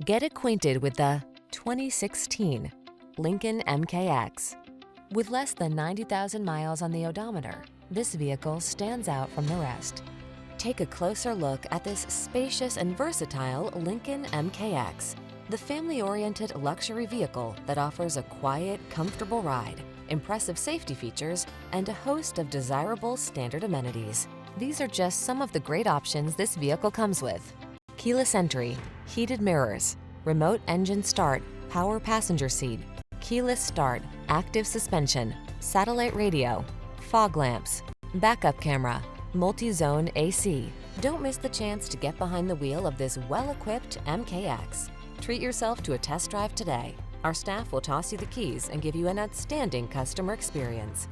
Get acquainted with the 2016 Lincoln MKX. With less than 90,000 miles on the odometer, this vehicle stands out from the rest. Take a closer look at this spacious and versatile Lincoln MKX, the family-oriented luxury vehicle that offers a quiet, comfortable ride, impressive safety features, and a host of desirable standard amenities. These are just some of the great options this vehicle comes with: keyless entry, heated mirrors, remote engine start, power passenger seat, keyless start, active suspension, satellite radio, fog lamps, backup camera, multi-zone AC. Don't miss the chance to get behind the wheel of this well-equipped MKX. Treat yourself to a test drive today. Our staff will toss you the keys and give you an outstanding customer experience.